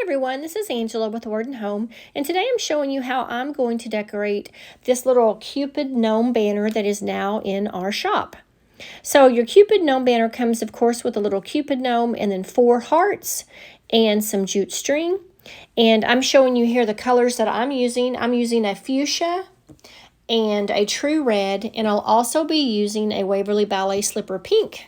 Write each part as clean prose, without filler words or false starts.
everyone, this is Angela with Word and Home, and today I'm showing you how I'm going to decorate this little Cupid gnome banner that is now in our shop. So your Cupid gnome banner comes, of course, with a little Cupid gnome and then 4 hearts and some jute string. And I'm showing you here the colors that I'm using. I'm using a fuchsia and a true red, and I'll also be using a Waverly Ballet Slipper pink.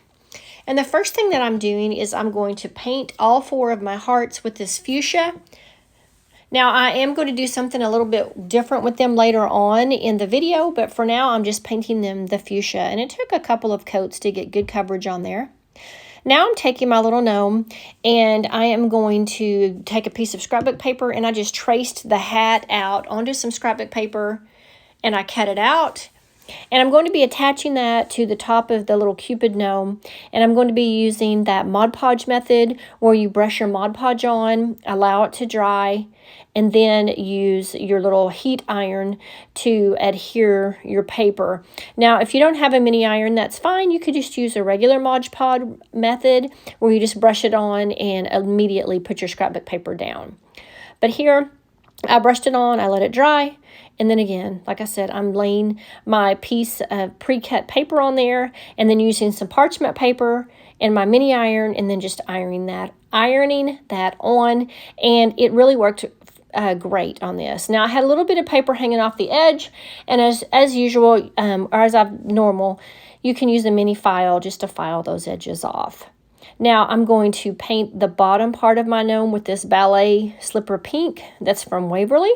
And the first thing that I'm doing is I'm going to paint all 4 of my hearts with this fuchsia. Now I am going to do something a little bit different with them later on in the video, but for now I'm just painting them the fuchsia, and it took a couple of coats to get good coverage on there. Now I'm taking my little gnome and I am going to take a piece of scrapbook paper, and I just traced the hat out onto some scrapbook paper and I cut it out. And I'm going to be attaching that to the top of the little Cupid gnome, and I'm going to be using that Mod Podge method where you brush your Mod Podge on, allow it to dry, and then use your little heat iron to adhere your paper. Now, if you don't have a mini iron, that's fine. You could just use a regular Mod Podge method where you just brush it on and immediately put your scrapbook paper down. But here, I brushed it on, I let it dry, and then again, like I said, I'm laying my piece of pre-cut paper on there and then using some parchment paper and my mini iron and then just ironing that on, and it really worked great on this. Now I had a little bit of paper hanging off the edge, and as usual, or as I've normal, you can use a mini file just to file those edges off. Now I'm going to paint the bottom part of my gnome with this Ballet Slipper pink that's from Waverly.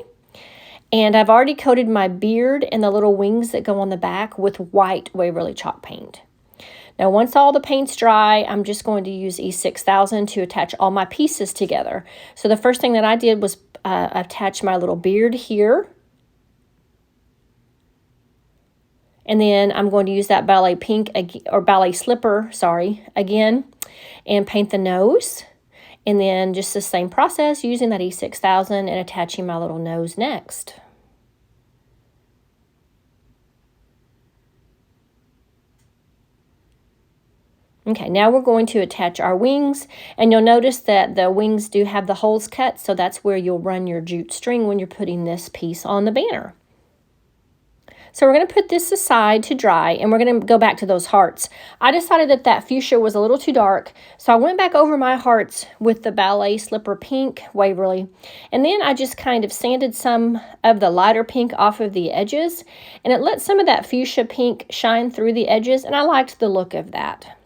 And I've already coated my beard and the little wings that go on the back with white Waverly chalk paint. Now once all the paint's dry, I'm just going to use E6000 to attach all my pieces together. So the first thing that I did was attach my little beard here. And then I'm going to use that ballet pink, or ballet slipper, sorry, again, and paint the nose. And then just the same process, using that E6000 and attaching my little nose next. Okay, now we're going to attach our wings, and you'll notice that the wings do have the holes cut, so that's where you'll run your jute string when you're putting this piece on the banner. So we're going to put this aside to dry, and we're going to go back to those hearts. I decided that that fuchsia was a little too dark, so I went back over my hearts with the Ballet Slipper Pink Waverly, and then I just kind of sanded some of the lighter pink off of the edges, and it let some of that fuchsia pink shine through the edges, and I liked the look of that.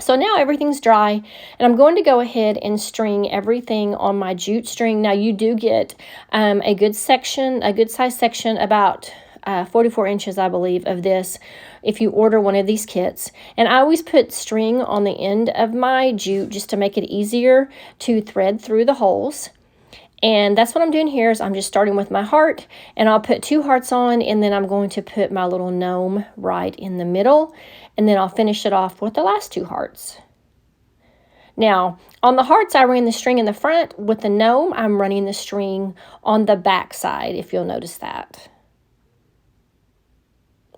So now everything's dry, and I'm going to go ahead and string everything on my jute string. Now you do get a good size section, about 44 inches, I believe, of this if you order one of these kits. And I always put string on the end of my jute just to make it easier to thread through the holes. And that's what I'm doing here, is I'm just starting with my heart, and I'll put 2 hearts on, and then I'm going to put my little gnome right in the middle, and then I'll finish it off with the last 2 hearts. Now, on the hearts, I ran the string in the front. With the gnome, I'm running the string on the back side, if you'll notice that.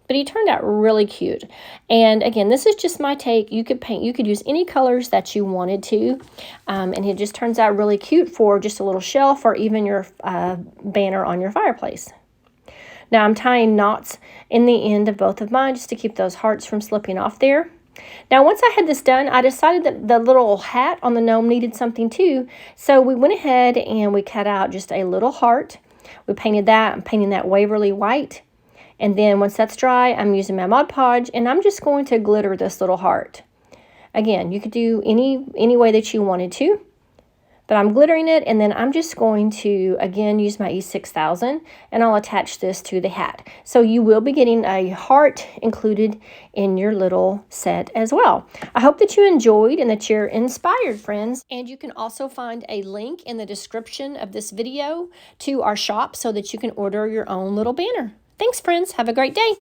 But he turned out really cute. And again, this is just my take. You could use any colors that you wanted to. And it just turns out really cute for just a little shelf or even your banner on your fireplace. Now I'm tying knots in the end of both of mine just to keep those hearts from slipping off there. Now once I had this done, I decided that the little hat on the gnome needed something too. So we went ahead and we cut out just a little heart. We painted that. I'm painting that Waverly white. And then once that's dry, I'm using my Mod Podge, and I'm just going to glitter this little heart. Again, you could do any way that you wanted to, but I'm glittering it, and then I'm just going to, again, use my E6000, and I'll attach this to the hat. So you will be getting a heart included in your little set as well. I hope that you enjoyed and that you're inspired, friends. And you can also find a link in the description of this video to our shop so that you can order your own little banner. Thanks, friends. Have a great day.